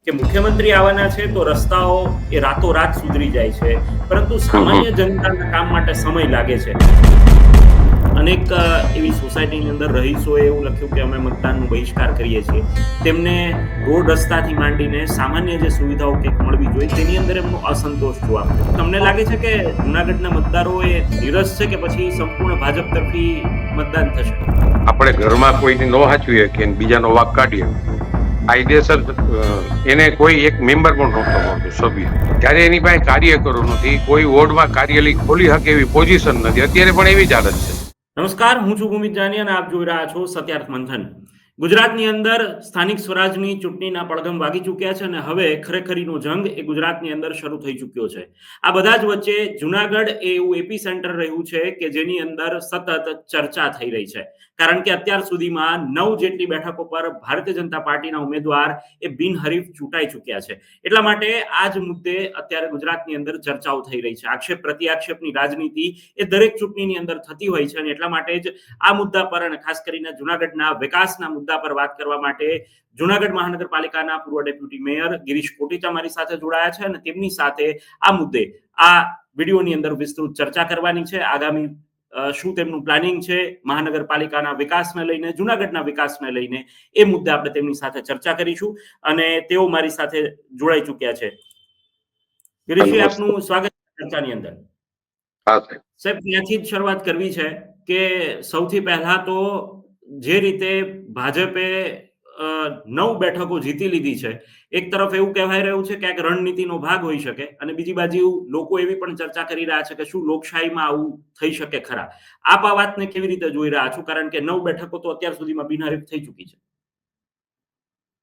કે મુખ્યમંત્રી આવવાના છે તો રસ્તાઓ એ રાતોરાત સુધરી જાય છે, પરંતુ સામાન્ય જનતાના કામ માટે સમય લાગે છે. અનેક એવી સોસાયટીની અંદર રહીશોએ એવું લખ્યું કે અમે મતદાનનો બહિષ્કાર કરીએ છીએ. તેમને રોડ રસ્તાથી માંડીને સામાન્ય જે સુવિધાઓ કંઈક મળવી જોઈએ તેની અંદર એમનો અસંતોષ જોવા મળ્યો. તમને લાગે છે કે જૂનાગઢના મતદારો એ નિરસ છે કે પછી સંપૂર્ણ ભાજપ તરફી મતદાન થશે? આપણે ઘરમાં કોઈની ન હાચવીએ કે બીજાનો વાક કાઢીએ, કાયદેસર એને કોઈ એક મેમ્બર પણ નહોતો મળતો, સભ્ય. ત્યારે એની પાસે કાર્યકરો નથી, કોઈ વોર્ડમાં કાર્યાલય ખોલી શકે એવી પોઝિશન નથી. અત્યારે પણ એવી જ હાલત છે. નમસ્કાર, હું છું ભૂમિત જાની અને આપ જોઈ રહ્યા છો સત્યાર્થ મંથન. ગુજરાતની અંદર સ્થાનિક સ્વરાજની ચૂંટણીના પડઘમ વાગી ચૂક્યા છે અને હવે ખરેખરીનો જંગ એ ગુજરાતની અંદર શરૂ થઈ ચૂક્યો છે. આ બધા જ વચ્ચે જુનાગઢ એ એવું એપી સેન્ટર રહ્યું છે કે જેની અંદર સતત ચર્ચા થઈ રહી છે, કારણ કે અત્યાર સુધીમાં 9 જેટલી બેઠકો પર ભારતીય જનતા પાર્ટીના ઉમેદવાર એ બિનહરીફ ચૂંટાઈ ચૂક્યા છે. એટલા માટે આ જ મુદ્દે અત્યારે ગુજરાતની અંદર ચર્ચાઓ થઈ રહી છે. આક્ષેપ પ્રત્યાક્ષેપની રાજનીતિ એ દરેક ચૂંટણીની અંદર થતી હોય છે અને એટલા માટે જ આ મુદ્દા પર અને ખાસ કરીને જુનાગઢના વિકાસના મુદ્દા પર વાત કરવા માટે જુનાગઢ મહાનગરપાલિકાના પૂર્વ ડેપ્યુટી મેયર ગિરીશ કોટેચા મારી સાથે જોડાયા છે અને તેમની સાથે આ મુદ્દે આ વિડીયોની અંદર વિસ્તૃત ચર્ચા કરવાની છે. આગામી શું તેમનું પ્લાનિંગ છે મહાનગરપાલિકાના વિકાસને લઈને, જુનાગઢના વિકાસને લઈને, એ મુદ્દે આપણે તેમની સાથે ચર્ચા કરીશું અને તેઓ મારી સાથે જોડાઈ ચૂક્યા છે. ગિરીશભાઈ, આપનું સ્વાગત છે ચર્ચાની અંદર. સાહેબ, ત્યાંથી જ શરૂઆત કરવી છે કે સૌથી પહેલા તો જે રીતે ભાજપે 9 બેઠકો જીતી લીધી છે, એક તરફ એવું કહેવાય રહ્યું છે કે એક રણનીતિનો ભાગ હોઈ શકે અને બીજી બાજુ લોકો એવી પણ ચર્ચા કરી રહ્યા છે કે શું લોકશાહીમાં આવું થઈ શકે ખરા? આપ આ વાતને કેવી રીતે જોઈ રહ્યા છો, કારણ કે 9 બેઠકો તો અત્યાર સુધીમાં બિનહરીફ થઈ ચૂકી છે?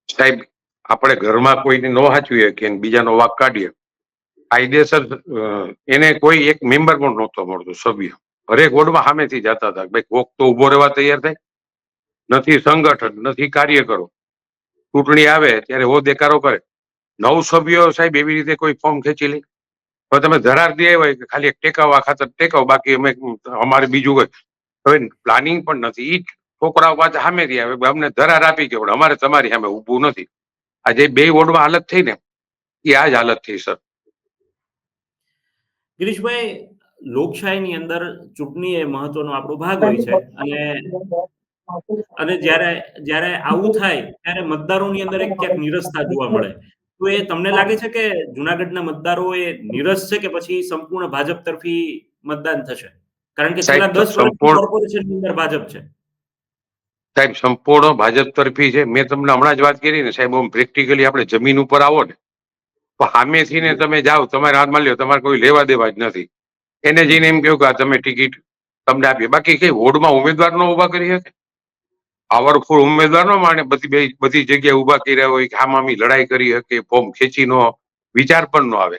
સાહેબ, આપણે ઘરમાં કોઈને ન હાચવીએ કે બીજાનો વાક કાઢીએ, કાયદેસર એને કોઈ એક મેમ્બર પણ નહોતો મળતો, સભ્ય. હરેક વોર્ડમાં સામેથી જતા હતા, ભાઈ કોક તો ઉભો રહેવા તૈયાર થાય. નથી સંગઠન, નથી કાર્યકરો. ચૂંટણી આવે ત્યારે હો દેકારો કરે. 9 સભ્યો સાહેબ એવી રીતે કોઈ ફોર્મ ખેંચી લે તો તમે ધરાર દે હોય કે ખાલી એક ટેકાવા ખાતર ટેકાવ, બાકી અમે અમારે બીજું હોય. હવે પ્લાનિંગ પણ નથી. ઈ છોકરાઓ પાછા સામેથી આવે, અમને ધરાર આપી કે પણ અમારે તમારી સામે ઉભું નથી. આ જે 2 વોર્ડમાં હાલત થઈ ને, એ આ જ હાલત થઈ સર. ગિરીશભાઈ, લોકશાહીની અંદર ચૂંટણી એ મહત્વનો આપણો ભાગ હોય છે અને જ્યારે જ્યારે આવું થાય ત્યારે મતદારોની અંદર એક ક્યાંક નિરસતા જોવા મળે. તો એ તમને લાગે છે કે જુનાગઢના મતદારો એ નિરસ છે કે પછી સંપૂર્ણ ભાજપ તરફી મતદાન થશે? કારણ કે છેલ્લા 10 વર્ષથી કોર્પોરેશનની અંદર ભાજપ છે. સાહેબ, સંપૂર્ણ ભાજપ તરફી છે. મેં તમને હમણાં જ વાત કરી ને સાહેબ, પ્રેક્ટિકલી આપણે જમીન ઉપર આવો ને તો સામેથી ને તમે જાઓ, તમારે હાથમાં લ્યો, તમારે કોઈ લેવા દેવા જ નથી. એને જઈને એમ કહ્યું કે તમે ટિકિટ તમને આપીએ, બાકી કઈ વોર્ડમાં ઉમેદવાર નો ઉભા કરી શકે? પાવરફુલ ઉમેદવાર નો માને બધી જગ્યાએ ઉભા કર્યા હોય કે આમ લડાઈ કરી શકે, ફોર્મ ખેંચી નો વિચાર પણ ન આવે.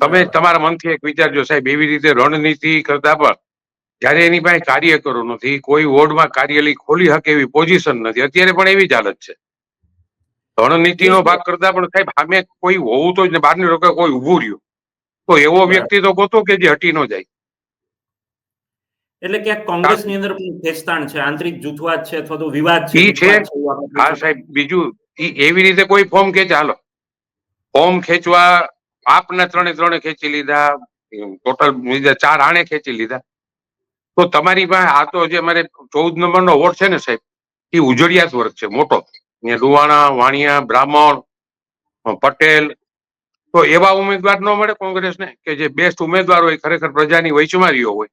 તમે તમારા મનથી એક વિચારજો સાહેબ, એવી રીતે રણનીતિ કરતા પણ જયારે એની પાસે કાર્યકરો નથી, કોઈ વોર્ડમાં કાર્યાલય ખોલી શકે એવી પોઝિશન નથી. અત્યારે પણ એવી જ હાલત છે. રણનીતિનો ભાગ કરતા પણ સાહેબ સામે કોઈ હોવું તો જ ને, બહારની લોકો કોઈ ઉભું રહ્યું તો એવો વ્યક્તિ તો ગોતો કે જે હટી ન જાય. એટલે ક્યાંક કોંગ્રેસની અંદર પણ ખેંચતાણ છે, આંતરિક જૂથવાદ છે અથવા તો વિવાદ છે, ઈ છે. વિખવાદ છે. હા સાહેબ, બીજું એવી રીતે કોઈ ફોર્મ ખેંચે, હાલો ફોર્મ ખેંચવા આપના ત્રણે ખેંચી લીધા, ટોટલ 4 આણે ખેંચી લીધા. તો તમારી પાસે આ તો જે અમારે 14 નંબરનો વોર્ડ છે ને સાહેબ, એ ઉજળિયાત વર્ગ છે મોટો. અહીંયા લુવાણા, વાણિયા, બ્રાહ્મણ, પટેલ. તો એવા ઉમેદવાર ન મળે કોંગ્રેસને કે જે બેસ્ટ ઉમેદવાર હોય, ખરેખર પ્રજાની વચમાં રહ્યો હોય,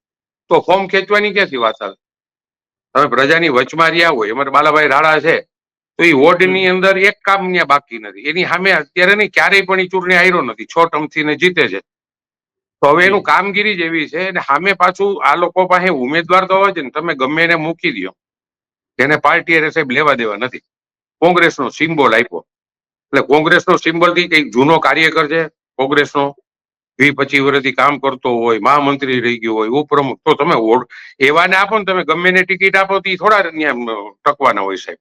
તો ફોર્મ ખેંચવાની ક્યાંથી વાત આવે? તમે પ્રજાની વચમાં રહ્યા હોય, અમારે બાલાભાઈ રાણા છે, તો એ વોર્ડની અંદર એક કામ ત્યાં બાકી નથી. એની સામે અત્યારે નહીં, ક્યારેય પણ એ ચૂંટણી હાર્યો નથી. 6 ટર્મથી ને જીતે છે. તો હવે એનું કામગીરી જ એવી છે અને સામે પાછું આ લોકો પાસે ઉમેદવાર તો હોય છે ને, તમે ગમે એને મૂકી દો, એને પાર્ટીએ સાહેબ લેવા દેવા નથી. કોંગ્રેસનો સિમ્બોલ આપ્યો એટલે કોંગ્રેસનો સિમ્બોલ થી કઈક જૂનો કાર્યકર છે કોંગ્રેસનો, 20-25 વર્ષથી કામ કરતો હોય, મહામંત્રી રહી ગયો હોય, ઉપપ્રમુખ, તો તમે એવાને આપો ને, તમે ગમે એને ટિકિટ આપો તો થોડા ટકવાના હોય સાહેબ.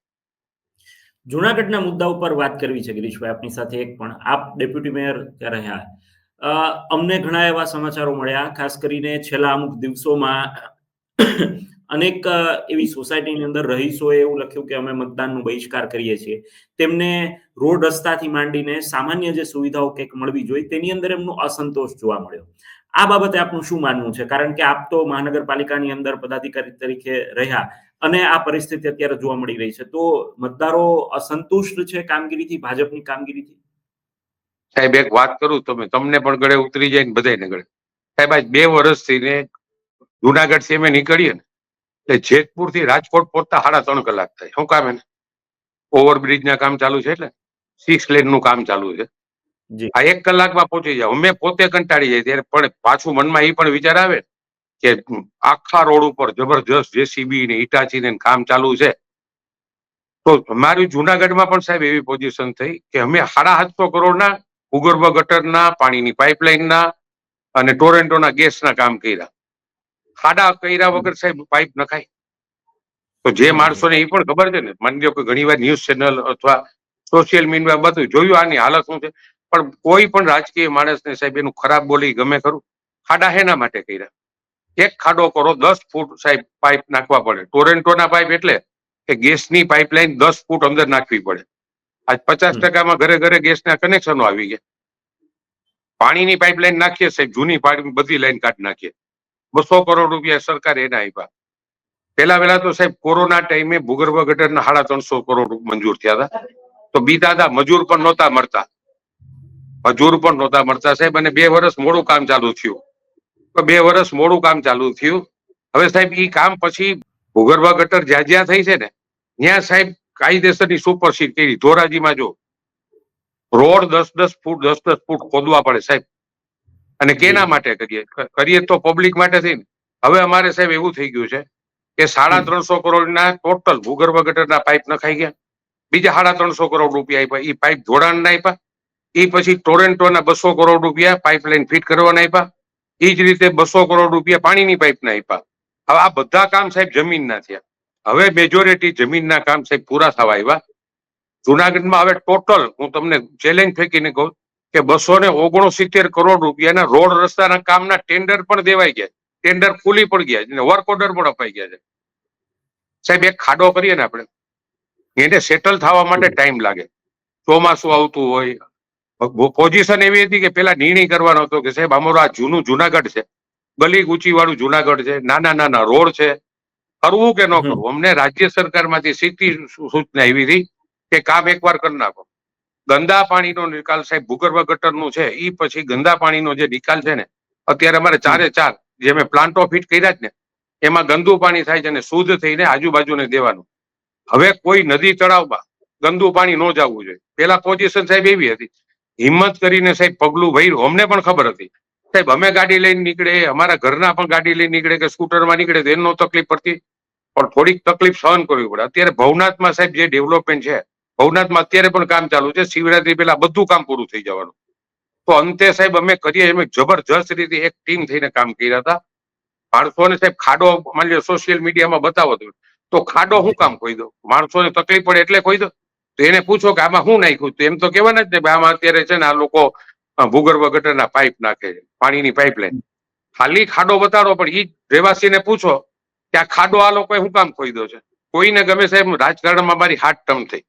જુનાગઢના મુદ્દા ઉપર વાત કરવી છે ગિરીશભાઈ આપની સાથે. એક પણ આપ ડેપ્યુટી મેયર ત્યાં રહ્યા, અમને ઘણા એવા સમાચારો મળ્યા, ખાસ કરીને છેલ્લા અમુક દિવસોમાં અનેક એવી સોસાયટીની અંદર રહીશોએ એવું લખ્યું કે અમે મતદાનનો બહિષ્કાર કરીએ છીએ. તેમને રોડ રસ્તાથી માંડીને સામાન્ય જે સુવિધાઓ કંઈક મળવી જોઈએ તેની અંદર એમનો અસંતોષ જોવા મળ્યો. આ બાબતે આપનું શું માનવું છે? કારણ કે આપ તો મહાનગરપાલિકાની અંદર પદાધિકારી તરીકે રહ્યા અને આ પરિસ્થિતિ અત્યારે જોવા મળી રહી છે. તો મતદારો અસંતુષ્ટ છે કામગીરીથી, ભાજપની કામગીરીથી? સાહેબ એક વાત કરું, તમને પણ ગળે ઉતરી જાય ને બધાને ગળે. સાહેબ આજ 2 વર્ષથી ને જુનાગઢ થી અમે નીકળીએ ને એટલે જેતપુર થી રાજકોટ પહોંચતા 3.5 કલાક થાય. શું કામ એને? ઓવરબ્રિજ ના કામ ચાલુ છે એટલે 6 લેન નું કામ ચાલુ છે. જી. આ 1 કલાકમાં પહોંચી જાવ. અમે પોતે કંટાળી જાય ત્યારે પણ પાછું મનમાં એ પણ વિચાર આવે કે આખા રોડ ઉપર જબરજસ્ત જેસીબી ને હિટાચી ને કામ ચાલુ છે. તો અમારી જુનાગઢમાં પણ સાહેબ એવી પોઝિશન થઈ કે અમે 750 કરોડના ભૂગર્ભ ગટરના, પાણીની પાઇપલાઇનના અને ટોરેન્ટોના ગેસના કામ કર્યા. ખાડા કર્યા વગર સાહેબ પાઇપ નખાય? તો જે માણસોને એ પણ ખબર છે ને, માની લો કે ઘણી વાર ન્યૂઝ ચેનલ અથવા સોશિયલ મીડિયા બધું જોયું આની હાલત શું છે, પણ કોઈ પણ રાજકીય માણસને સાહેબ એનું ખરાબ બોલી ગમે ખરું? ખાડા હેના માટે કર્યા? એક ખાડો કરો 10 ફૂટ સાહેબ પાઇપ નાખવા પડે. ટોરેન્ટોના પાઇપ એટલે કે ગેસની પાઇપલાઇન 10 ફૂટ અંદર નાખવી પડે. આજ 50%માં ઘરે ઘરે ગેસના કનેક્શનો આવી ગયા. પાણીની પાઇપલાઇન નાખીએ સાહેબ, જૂની પાણી બધી લાઈન કાઢી નાખીએ. 200 કરોડ રૂપિયા સરકારે એના આપ્યા. પેલા તો સાહેબ કોરોના ટાઈમે ભૂગર્ભ ગટરના 350 કરોડ મંજૂર થયા હતા. તો બીજા હતા મજૂર પણ નહોતા મળતા સાહેબ. અને 2 વર્ષ મોડું કામ ચાલુ થયું. તો 2 વર્ષ મોડું કામ ચાલુ થયું. હવે સાહેબ ઈ કામ પછી ભૂગર્ભ ગટર જ્યાં જ્યાં થઈ છે ને ત્યાં સાહેબ કાયદેસરની સુપરસીડ કરી. ધોરાજીમાં જો રોડ 10-10 ફૂટ 10-10 ફૂટ ખોદવા પડે સાહેબ. અને કેના માટે કરીએ તો પબ્લિક માટે થઈને. હવે અમારે સાહેબ એવું થઈ ગયું છે કે 350 કરોડના ટોટલ ભૂગર્ભ ગટરના પાઇપ નખાઈ ગયા. બીજા 350 કરોડ રૂપિયા આપ્યા. એ પાઇપ જોડાણના આપ્યા. એ પછી ટોરેન્ટોના 200 કરોડ રૂપિયા પાઇપલાઇન ફિટ કરવાના આપ્યા. એ જ રીતે 200 કરોડ રૂપિયા પાણીની પાઇપના આપ્યા. હવે આ બધા કામ સાહેબ જમીનના થયા. હવે મેજોરિટી જમીનના કામ સાહેબ પૂરા થવા આવ્યા. જુનાગઢમાં હવે ટોટલ હું તમને ચેલેન્જ ફેંકીને કહું કે 269 કરોડ રૂપિયાના રોડ રસ્તાના કામના ટેન્ડર પણ દેવાઈ ગયા. ટેન્ડર ખુલી પણ ગયા છે, વર્ક ઓર્ડર પણ અપાઈ ગયા છે. સાહેબ એક ખાડો કરીએ ને આપણે, એને સેટલ થવા માટે ટાઈમ લાગે. ચોમાસું આવતું હોય, પોઝિશન એવી હતી કે પેલા નિર્ણય કરવાનો હતો કે સાહેબ અમારું આ જૂનું જુનાગઢ છે, ગલી ઊંચી વાળું જુનાગઢ છે, નાના નાના રોડ છે, કરવું કે ન કરવું? અમને રાજ્ય સરકારમાંથી સીધી સૂચના આવી હતી કે કામ એકવાર કરી નાખો. ગંદા પાણીનો નિકાલ સાહેબ ભૂગર્ભ ગટરનું છે, એ પછી ગંદા પાણીનો જે નિકાલ છે ને, અત્યારે અમારે 4 જે મેં પ્લાન્ટો ફિટ કર્યા છે ને એમાં ગંદુ પાણી થાય છે અને શુદ્ધ થઈને આજુબાજુને દેવાનું. હવે કોઈ નદી તળાવમાં ગંદુ પાણી ન જવું જોઈએ. પેલા પોઝિશન સાહેબ એવી હતી, હિંમત કરીને સાહેબ પગલું ભર્યું. અમને પણ ખબર હતી સાહેબ, અમે ગાડી લઈને નીકળે, અમારા ઘરના પણ ગાડી લઈને નીકળે કે સ્કૂટરમાં નીકળે તો એનો તકલીફ પડતી, પણ થોડીક તકલીફ સહન કરવી પડે. અત્યારે ભવનાથમાં સાહેબ જે ડેવલપમેન્ટ છે, ભવનાથમાં અત્યારે પણ કામ ચાલુ છે. શિવરાત્રી પહેલા બધું કામ પૂરું થઈ જવાનું. તો અંતે સાહેબ અમે કરીએ એમ જબરજસ્ત રીતે એક ટીમ થઈને કામ કર્યા હતા. માણસોને સાહેબ ખાડો માની લો સોશિયલ મીડિયામાં બતાવો તો ખાડો શું કામ ખોઈ દો? માણસોને તકલીફ પડે એટલે ખોઈ દો. તો એને પૂછો કે આમાં શું નાખ્યું, તો એમ તો કહેવાના જ ને આમાં અત્યારે છે ને આ લોકો ભૂગર્ભ ગટરના પાઇપ નાખે છે, પાણીની પાઇપલાઇન. ખાલી ખાડો બતાડો, પણ ઈ રહેવાસીને પૂછો કે આ ખાડો આ લોકોએ શું કામ ખોઈ દો છે? કોઈને ગમે સાહેબ. રાજકારણમાં મારી 7 ટર્મ થઈ,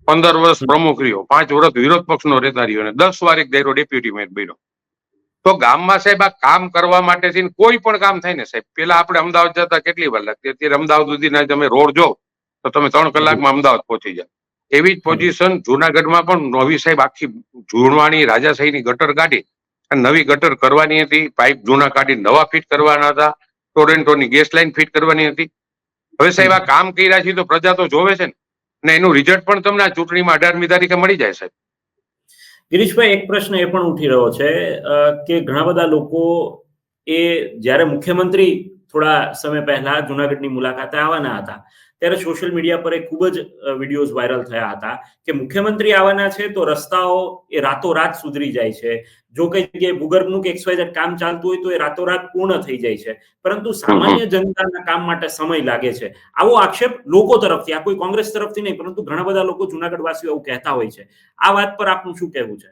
15 વર્ષ પ્રમુખ રહ્યો, 5 વર્ષ વિરોધ પક્ષનો નેતા રહ્યો અને 10 વાર એક દાયરો ડેપ્યુટી મેયર બન્યો. તો ગામમાં સાહેબ આ કામ કરવા માટે કોઈ પણ કામ થાય ને સાહેબ, પેલા આપણે અમદાવાદ જતા કેટલી વાર લાગતી, અત્યારે અમદાવાદ સુધીના તમે રોડ જો તો તમે 3 કલાકમાં અમદાવાદ પહોંચી જાય. એવી જ પોઝિશન જુનાગઢમાં પણ નવી સાહેબ આખી જૂનવાણી રાજાશાહીની ગટર કાઢી અને નવી ગટર કરવાની હતી. પાઇપ જૂના કાઢી નવા ફિટ કરવાના હતા. ટોરેન્ટોની ગેસ લાઈન ફિટ કરવાની હતી. હવે સાહેબ આ કામ કર્યા છે તો પ્રજા તો જોવે છે ને એનું રિઝલ્ટ પણ તમને આ ચૂંટણીમાં 18મી તારીખે મળી જાય સાહેબ. ગિરીશભાઈ, એક પ્રશ્ન એ પણ ઉઠી રહ્યો છે કે ઘણા બધા લોકો એ જ્યારે મુખ્યમંત્રી થોડા સમય પહેલા જુનાગઢની મુલાકાતે આવવાના હતા ત્યારે સોશિયલ મીડિયા પર ખૂબ જ વિડીયોઝ વાયરલ થયા હતા કે મુખ્યમંત્રી આવવાના છે તો રસ્તાઓ એ રાતોરાત સુધરી જાય છે. જો કઈ જગ્યાએ ભૂગર્ભનું કે XYZ કામ ચાલતું હોય તો એ રાતોરાત પૂર્ણ થઈ જાય છે, પરંતુ સામાન્ય જનતાના કામ માટે સમય લાગે છે. આવો આક્ષેપ લોકો તરફથી, આ કોઈ કોંગ્રેસ તરફથી નહીં, પરંતુ ઘણા બધા લોકો જુનાગઢ વાસીઓ એવું કહેતા હોય છે. આ વાત પર આપનું શું કહેવું છે?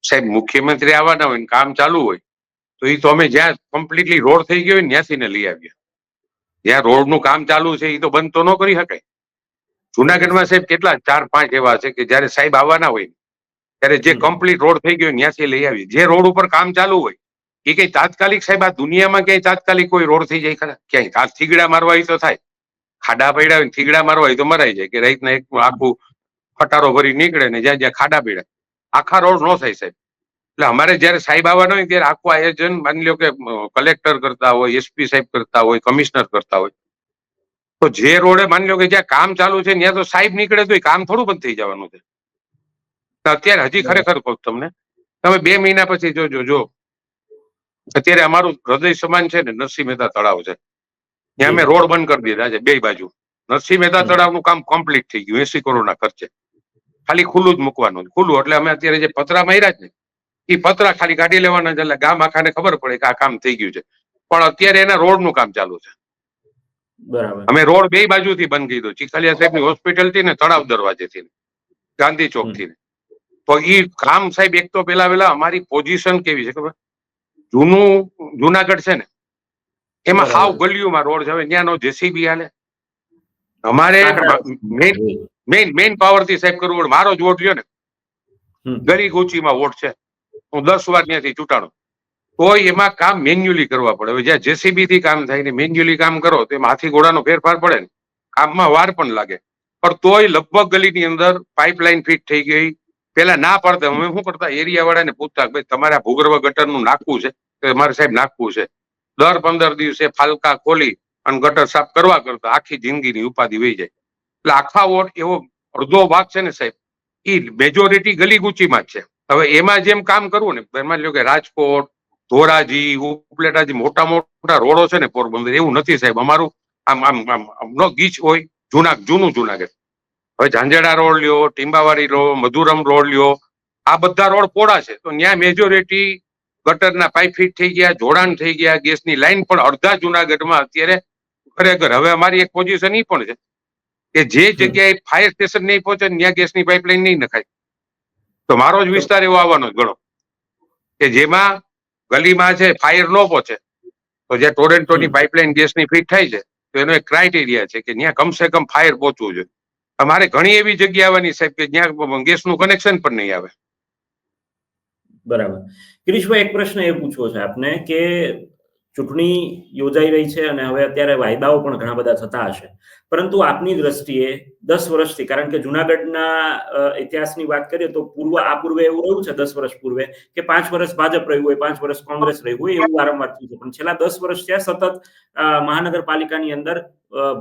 સાહેબ મુખ્યમંત્રી આવવાના હોય કામ ચાલુ હોય તો એ તો અમે જ્યાં કમ્પ્લીટલી રોડ થઈ ગયો હોય ત્યાંથી ને લઈ આવ્યા. જ્યાં રોડનું કામ ચાલુ છે એ તો બંધ તો ન કરી શકાય. જુનાગઢમાં સાહેબ કેટલા 4-5 એવા છે કે જયારે સાહેબ આવવાના હોય ત્યારે જે કમ્પ્લીટ રોડ થઈ ગયો ત્યાંથી લઈ આવી. જે રોડ ઉપર કામ ચાલુ હોય એ કઈ તાત્કાલિક સાહેબ આ દુનિયામાં ક્યાંય તાત્કાલિક કોઈ રોડ થઈ જાય ખરા? ક્યાંય આ થીગડા મારવા હોય તો થાય, ખાડા પડ્યા હોય થીગડા મારવા હોય તો મરાઈ જાય કે રાતના એક આખું ખટારો ભરી નીકળે ને જ્યાં જ્યાં ખાડા પડ્યા આખા રોડ નો થાય સાહેબ. એટલે અમારે જયારે સાહેબ આવવાના હોય ત્યારે આખું આયોજન માની લો કે કલેક્ટર કરતા હોય, એસપી સાહેબ કરતા હોય, કમિશનર કરતા હોય, તો જે રોડે માની લો કે જ્યાં કામ ચાલુ છે ત્યાં તો સાહેબ નીકળે તો કામ થોડું બંધ થઈ જવાનું છે. અત્યારે હજી ખરેખર કહું તમને, તમે 2 મહિના પછી જો અત્યારે અમારું હૃદય સમાન છે ને નરસિંહ મહેતા તળાવ છે, ત્યાં અમે રોડ બંધ કરી દીધા છે 2 બાજુ. નરસિંહ મહેતા તળાવનું કામ કમ્પ્લીટ થઈ ગયું 80 કરોડના ખર્ચે, ખાલી ખુલ્લું જ મૂકવાનું. ખુલ્લું એટલે અમે અત્યારે જે પતરા માર્યા છે ને એ પતરા ખાલી કાઢી લેવાના છે એટલે ગામ આખાને ખબર પડે કે આ કામ થઈ ગયું છે. પણ અત્યારે એના રોડનું કામ ચાલુ છે. બરાબર. અમે રોડ 2 બાજુથી બંધ કીધો, ચીખલિયા સાહેબની હોસ્પિટલ થી ને તળાવ દરવાજેથી ગાંધી ચોક થી. તો ઈ કામ સાહેબ એક તો પેલા અમારી પોઝિશન કેવી છે ખબર, જૂનું જુનાગઢ છે ને એમાં હાવ ગલીઓમાં રોડ છે. હવે ત્યાંનો જેસીબી હાલે, અમારે મેઇન પાવર થી સાહેબ કરવું પડે. મારો જ વોટ લ્યો ને, ગલી ગોચીમાં વોટ છે, હું 10 વાર ત્યાંથી ચૂંટાણો, તોય એમાં કામ મેન્યુઅલી કરવા પડે. હવે જ્યાં જેસીબી થી કામ થાય ને મેન્યુઅલી કામ કરો તો એમાં હાથી ઘોડાનો ફેરફાર પડે ને, કામમાં વાર પણ લાગે. પણ તોય લગભગ ગલીની અંદર પાઇપલાઇન ફિટ થઈ ગઈ. પેલા ના પડતા અમે શું કરતા, એરિયા વાળાને પૂછતા ભાઈ તમારે આ ભૂગર્ભ ગટરનું નાખવું છે તો મારે સાહેબ નાખવું છે. દર 15 દિવસે ફાલકા ખોલી અને ગટર સાફ કરવા કરતા આખી જિંદગીની ઉપાધિ વહી જાય. એટલે આખા વોટ એવો અડધો ભાગ છે ને સાહેબ એ મેજોરિટી ગલી ગુચીમાં જ છે. હવે એમાં જેમ કામ કરવું ને, એમાં લ્યો કે રાજકોટ, ધોરાજી, ઉપલેટાજી મોટા મોટા રોડો છે ને પોરબંદર, એવું નથી સાહેબ. અમારું આમ આમ આમ નો ગીચ હોય જૂનું જુનાગઢ. હવે ઝાંઝેડા રોડ લ્યો, ટીંબાવાડી રોડ, મધુરમ રોડ લ્યો, આ બધા રોડ પોળા છે. તો ત્યાં મેજોરિટી ગટરના પાઇપ ફિટ થઈ ગયા, જોડાણ થઈ ગયા, ગેસની લાઈન પણ અડધા જુનાગઢમાં અત્યારે ખરેખર. હવે અમારી એક પોઝિશન એ પણ છે કે જે જગ્યાએ ફાયર સ્ટેશન નહીં પહોંચે ત્યાં ગેસની પાઇપલાઇન નહીં નખાય. તો મારો જ વિસ્તાર એવો આવવાનો ગણો કે જેમાં ગલીમાં છે ફાયર ન પહોંચે તો જે ટોરેન્ટોની પાઇપલાઇન ગેસની ફિટ થાય છે તો એનો એક ક્રાઇટેરિયા છે કે ત્યાં કમસે કમ ફાયર પહોંચવું જોઈએ. અમારે ઘણી એવી જગ્યા આવવાની સાહેબ કે જ્યાં ગેસનું કનેક્શન પણ નહીં આવે. બરાબર. ગિરીશભાઈ, એક પ્રશ્ન એ પૂછવો છે આપને કે ચૂંટણી યોજાઈ રહી છે અને હવે અત્યારે વાયદાઓ પણ ઘણા બધા થતા હશે, પરંતુ આપની દ્રષ્ટિએ 10 વર્ષથી, કારણ કે જુનાગઢના ઇતિહાસની વાત કરીએ તો પૂર્વે એવું રહ્યું છે 10 વર્ષ પૂર્વે કે 5 વર્ષ ભાજપ રહ્યું હોય, 5 વર્ષ કોંગ્રેસ રહ્યું હોય, એવું વારંવાર થયું છે. પણ છેલ્લા 10 વર્ષ થયા સતત મહાનગરપાલિકાની અંદર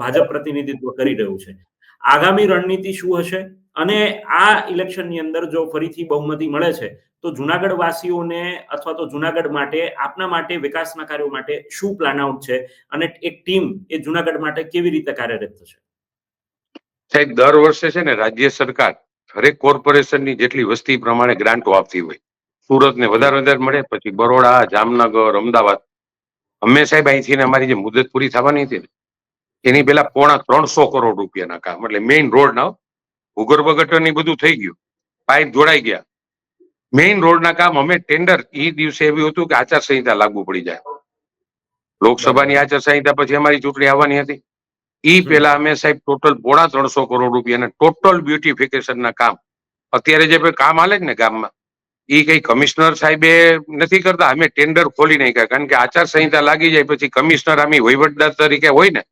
ભાજપ પ્રતિનિધિત્વ કરી રહ્યું છે. આગામી રણનીતિ શું હશે અને આ ઇલેક્શનની અંદર જો ફરીથી બહુમતી મળે છે તો જુનાગઢ વાસીઓને અથવા તો જુનાગઢ માટે, આપના માટે, વિકાસના કાર્યો માટે શું પ્લાન આઉટ છે અને એક ટીમ એ જુનાગઢ માટે કેવી રીતે કાર્યરત થશે? સાહેબ દર વર્ષે છે ને રાજ્ય સરકાર હરેક કોર્પોરેશનની જેટલી વસ્તી પ્રમાણે ગ્રાન્ટો આપતી હોય. સુરતને વધારે મળે, પછી બરોડા, જામનગર, અમદાવાદ. અમે સાહેબ અહીંથી અમારી જે મુદત પૂરી થવાની હતી ને એની પેલા 350 કરોડ રૂપિયાના કામ, એટલે મેઇન રોડ ના, ભૂગર્ભ ગટરની બધું થઈ ગયું, પાઇપ જોડાઈ ગયા, મેઇન રોડના કામ અમે ટેન્ડર એ દિવસે એવું હતું કે આચારસંહિતા લાગુ પડી જાય. લોકસભાની આચારસંહિતા પછી અમારી ચૂંટણી આવવાની હતી. ઈ પેલા અમે સાહેબ ટોટલ 350 કરોડ રૂપિયાના ટોટલ બ્યુટિફિકેશનના કામ અત્યારે જે કામ હાલે ને ગામમાં એ કઈ કમિશનર સાહેબે નથી કરતા, અમે ટેન્ડર ખોલી નાખ્યા. કારણ કે આચારસંહિતા લાગી જાય પછી કમિશનર આમી વહીવટદાર તરીકે હોય ને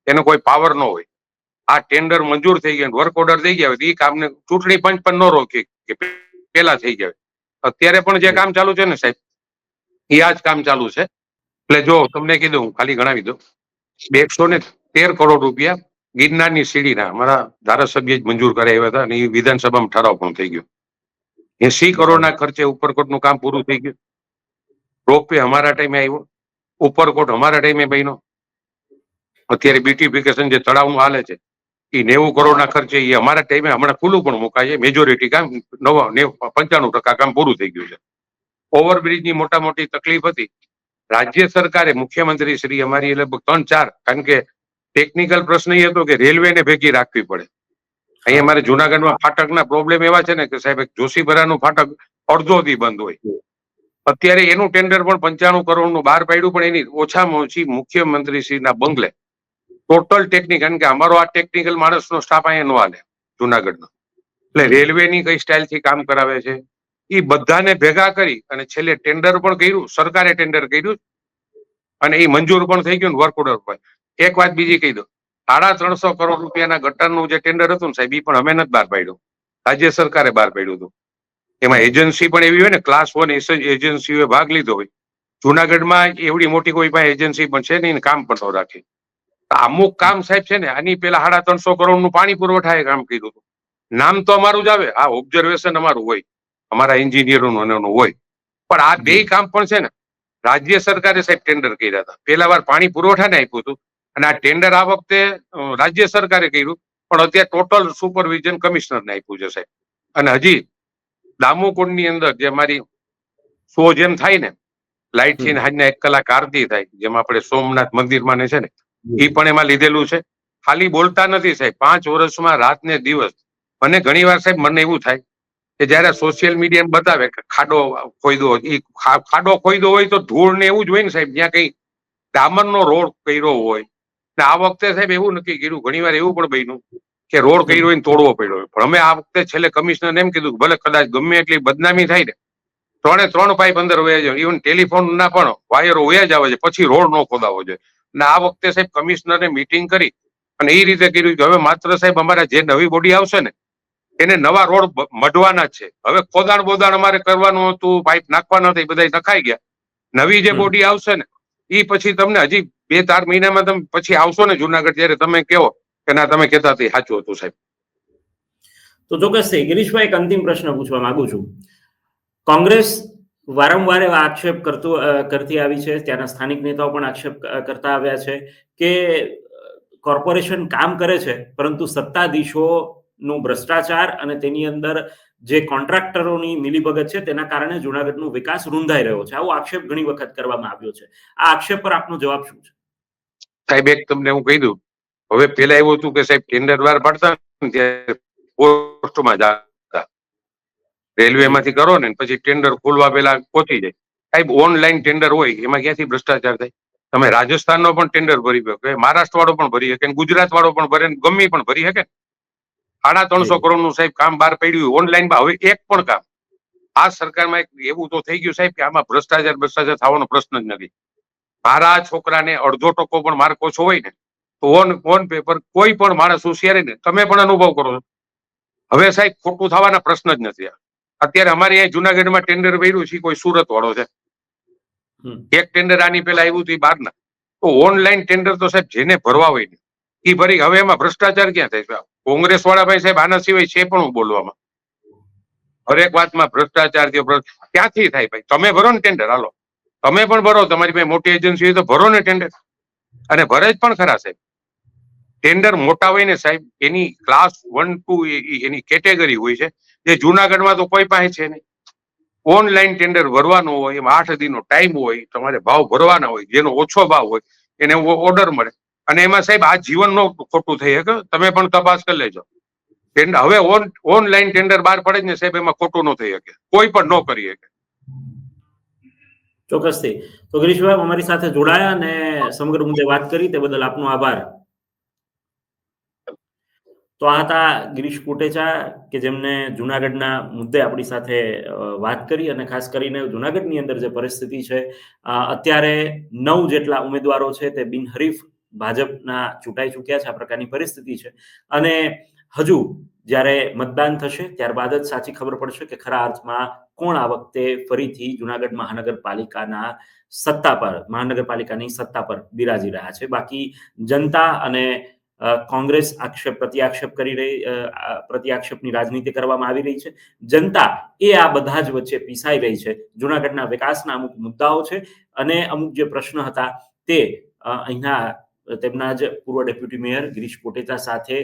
એનો કોઈ પાવર ન હોય. આ ટેન્ડર મંજૂર થઈ ગયા, વર્ક ઓર્ડર થઈ ગયા, એ કામને ચૂંટણી પંચ પણ ન રોકી કે પેલા થઈ જાય. અત્યારે પણ જે કામ ચાલુ છે ને સાહેબ એ આ જ કામ ચાલુ છે. એટલે જો તમને કીધું, હું ખાલી ગણાવી દઉં, 213 કરોડ રૂપિયા ગિરનારની સીડીના અમારા ધારાસભ્ય જ મંજૂર કરાવ્યા હતા અને એ વિધાનસભામાં ઠરાવ પણ થઈ ગયો. 80 કરોડના ખર્ચે ઉપરકોટનું કામ પૂરું થઈ ગયું. રોપવે અમારા ટાઈમે આવ્યો, ઉપરકોટ અમારા ટાઈમે બન્યો. અત્યારે બ્યુટિફિકેશન જે તળાવનું હાલે છે એ 90 કરોડના ખર્ચે એ અમારા ટાઈમે હમણાં ખુલ્લું પણ મુકાય છે. મેજોરિટી કામ 95% કામ પૂરું થઈ ગયું છે. ઓવરબ્રિજની મોટા મોટી તકલીફ હતી, રાજ્ય સરકારે, મુખ્યમંત્રી શ્રી અમારી લગભગ 3-4, કારણ કે ટેકનિકલ પ્રશ્ન એ હતો કે રેલવેને ભેગી રાખવી પડે. અહીં અમારે જુનાગઢમાં ફાટકના પ્રોબ્લેમ એવા છે ને કે સાહેબ જોશીપરાનું ફાટક અડધોથી બંધ હોય. અત્યારે એનું ટેન્ડર પણ 95 કરોડનું બહાર પાડ્યું, પણ એની ઓછામાં ઓછી મુખ્યમંત્રી શ્રીના બંગલે ટોટલ ટેકનિક, કારણ કે અમારો આ ટેકનિકલ માણસનો સ્ટાફ અહીંયા ન હાલે જુનાગઢનો. એટલે રેલવેની કઈ સ્ટાઇલથી કામ કરાવે છે એ બધાને ભેગા કરી અને છેલ્લે ટેન્ડર પણ કર્યું, સરકારે ટેન્ડર કર્યું અને એ મંજૂર પણ થઈ ગયું વર્ક ઓર્ડર પર. એક વાત બીજી કહી દો, 350 કરોડ રૂપિયાના ગટરનું જે ટેન્ડર હતું ને સાહેબ, એ પણ અમે નથી બહાર પાડ્યું, રાજ્ય સરકારે બહાર પાડ્યું હતું. એમાં એજન્સી પણ એવી હોય ને, ક્લાસ 1 એજન્સીઓએ ભાગ લીધો હોય. જુનાગઢમાં એવડી મોટી કોઈ પાસે એજન્સી પણ છે નહીં, કામ પણ ન રાખે. અમુક કામ સાહેબ છે ને, આની પેલા 350 કરોડનું પાણી પુરવઠાએ કામ કર્યું હતું. નામ તો અમારું જ આવે, આ ઓબ્ઝર્વેશન અમારું હોય, અમારા એન્જિનિયરોનું હોય, પણ આ બે કામ પણ છે ને રાજ્ય સરકારે સાહેબ ટેન્ડર કર્યા હતા. પહેલા વાર પાણી પુરવઠાને આપ્યું હતું અને આ ટેન્ડર આ વખતે રાજ્ય સરકારે કર્યું, પણ અત્યારે ટોટલ સુપરવિઝન કમિશનરને આપ્યું છે સાહેબ. અને હજી દામોકુંડની અંદર જે અમારી શો જેમ થાય ને, લાઇટ થી હાજના 1 કલાક આરતી થાય, જેમ આપણે સોમનાથ મંદિરમાં ને છે ને, એ પણ એમાં લીધેલું છે. ખાલી બોલતા નથી સાહેબ, 5 વર્ષમાં રાત ને દિવસ. મને ઘણી વાર સાહેબ મને એવું થાય કે જયારે સોશિયલ મીડિયા બતાવે કે ખાડો ખોઈદો, એ ખાડો ખોઈદો હોય તો ધૂળ ને એવું જ હોય ને સાહેબ, જ્યાં કઈ ડામરનો રોડ કર્યો હોય. ને આ વખતે સાહેબ એવું નક્કી કર્યું, ઘણી વાર એવું પણ બન્યું કે રોડ કર્યો હોય ને તોડવો પડ્યો. પણ અમે આ વખતે છેલ્લે કમિશનર એમ કીધું ભલે કદાચ ગમે એટલી બદનામી થાય ને, 3 પાઇપ અંદર વયા જાય, ઇવન ટેલિફોન ના પણ વાયરો વયા જ આવે છે, પછી રોડ નો ખોદાવો જોઈએ. ને આ વખતે સાહેબ કમિશનરે મીટિંગ કરી અને એ રીતે કર્યું કે હવે માત્ર સાહેબ અમારા જે નવી બોડી આવશે ને એને નવા રોડ મઢવાના જ છે. હવે ખોદાણ બોદાણ અમારે કરવાનું હતું, પાઇપ નાખવાના હતા, એ બધા નખાઈ ગયા. નવી જે બોડી આવશે ને એ પછી તમને હજી 2-4 મહિનામાં તમે પછી આવશો ને જુનાગઢ, ત્યારે તમે કહો કે ના તમે કહેતા હતા સાચું હતું સાહેબ. તો ચોક્કસથી ગિરીશભાઈ, એક અંતિમ પ્રશ્ન પૂછવા માંગુ છું. કોંગ્રેસ વારંવાર એવા આક્ષેપ કરતી આવી છે, ત્યાંના સ્થાનિક નેતાઓ પણ આક્ષેપ કરતા આવ્યા છે કે કોર્પોરેશન કામ કરે છે, પરંતુ સત્તાધીશોનું ભ્રષ્ટાચાર અને તેની અંદર જે કોન્ટ્રાક્ટરોની મિલીભગત છે તેના કારણે જુનાગઢનો વિકાસ રૂંધાઈ રહ્યો છે. આવો આક્ષેપ ઘણી વખત કરવામાં આવ્યો છે. આ આક્ષેપ પર આપનો જવાબ શું છે? સાહેબ એક તમને હું કહી દઉં, હવે પેલા એવું હતું કે સાહેબ ટેન્ડર વાર પડતા ત્યારે પોસ્ટમાં જતા, રેલવે માંથી કરો ને પછી ટેન્ડર ખોલવા પેલા પહોંચી જાય. સાહેબ ઓનલાઈન ટેન્ડર હોય, એમાં ક્યાંથી ભ્રષ્ટાચાર થાય? તમે રાજસ્થાનનો પણ ટેન્ડર ભરી શકો, મહારાષ્ટ્ર વાળો પણ ભરી શકે, ગુજરાત વાળો પણ ભરે, ગમે પણ ભરી શકે. 350 કરોડનું સાહેબ કામ બહાર પડ્યું ઓનલાઈનમાં. હવે એક પણ કામ આ સરકારમાં એવું તો થઈ ગયું સાહેબ કે આમાં ભ્રષ્ટાચાર થવાનો પ્રશ્ન જ નથી. મારા છોકરાને 0.5% પણ માર્ક ઓછો હોય ને તો ઓન પેપર કોઈ પણ માણસ હોશિયાર ને, તમે પણ અનુભવ કરો છો. હવે સાહેબ ખોટું થવાના પ્રશ્ન જ નથી. અત્યારે અમારે અહીંયા જુનાગઢમાં ટેન્ડર ભર્યું છે, કોઈ સુરત વાળો છે. એક ટેન્ડર આની પેલા આવ્યું હતું બહારના. તો ઓનલાઈન ટેન્ડર તો સાહેબ જેને ભરવા હોય ને એ ભરી. હવે એમાં ભ્રષ્ટાચાર ક્યાં થાય? કોંગ્રેસ વાળા ભાઈ સાહેબ આના સિવાય છે પણ હું બોલવામાં, હરેક વાતમાં ભ્રષ્ટાચાર ક્યાંથી થાય? ભાઈ તમે ભરો ને ટેન્ડર, હાલો તમે પણ ભરો, તમારી પાસે મોટી એજન્સી હોય તો ભરો ને ટેન્ડર, અને ભરે જ પણ ખરા સાહેબ. ટેન્ડર મોટા હોય ને સાહેબ, એની ક્લાસ 1, 2 એની કેટેગરી હોય છે, જે જુનાગઢમાં તો કોઈ પાસે છે નહીં. ઓનલાઈન ટેન્ડર ભરવાનું હોય, એમાં 8 દિનનો ટાઈમ હોય, તમારે ભાવ ભરવાના હોય, જેનો ઓછો ભાવ હોય એને ઓર્ડર મળે. અને એમાં સાહેબ આ જીવન નો ખોટું થઈ શકે, તમે પણ તપાસ કરી લેજો. હવે ઓનલાઈન ટેન્ડર બહાર પડે ને સાહેબ, એમાં ખોટું ન થઈ શકે, કોઈ પણ ન કરી શકે. ચોક્કસથી. તો ગિરીશભાઈ અમારી સાથે જોડાયા અને સમગ્ર મુદ્દે વાત કરી, તે બદલ આપનો આભાર. તો આ હતા ગિરીશ કોટેચા કે જેમને જુનાગઢના મુદ્દે આપણી સાથે વાત કરી, અને ખાસ કરીને જુનાગઢની અંદર જે પરિસ્થિતિ છે, અત્યારે 9 જેટલા ઉમેદવારો છે તે બિનહરીફ ભાજપના ચૂંટાઈ ચૂક્યા છે. આ પ્રકારની પરિસ્થિતિ છે અને હજુ જ્યારે મતદાન થશે ત્યારબાદ જ સાચી ખબર પડશે કે ખરા અર્થમાં કોણ આ વખતે ફરીથી જુનાગઢ મહાનગરપાલિકાની સત્તા પર બિરાજી રહ્યા છે. બાકી જનતા અને કોંગ્રેસ પ્રત્યાક્ષેપની રાજનીતિ કરવામાં આવી રહી છે. જનતા એ આ બધા જ વચ્ચે પીસાઈ રહી છે. જુનાગઢના વિકાસના અમુક મુદ્દાઓ છે અને અમુક જે પ્રશ્ન હતા તે અહીંના તેમના જ પૂર્વ ડેપ્યુટી મેયર ગિરીશ કોટેચા સાથે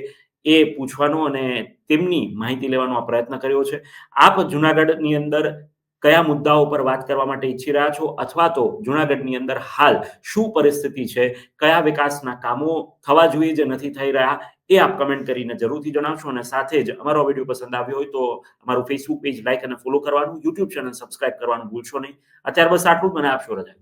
એ પૂછવાનો અને તેમની માહિતી લેવાનો આ પ્રયત્ન કર્યો છે. આપ જુનાગઢની અંદર કયા મુદ્દાઓ પર વાત કરવા માટે ઈચ્છી રહ્યા છો, અથવા તો જુનાગઢની અંદર હાલ શું પરિસ્થિતિ છે, કયા વિકાસના કામો થવા જોઈએ જે નથી થઈ રહ્યા, એ આપ કમેન્ટ કરીને જરૂરથી જણાવશો. અને સાથે જ અમારો વિડીયો પસંદ આવ્યો હોય તો અમારું ફેસબુક પેજ લાઈક અને ફોલો કરવાનું, યુટ્યુબ ચેનલ સબસ્ક્રાઇબ કરવાનું ભૂલશો નહીં. અત્યાર બસ આટલું જ. મને આપશો રજા.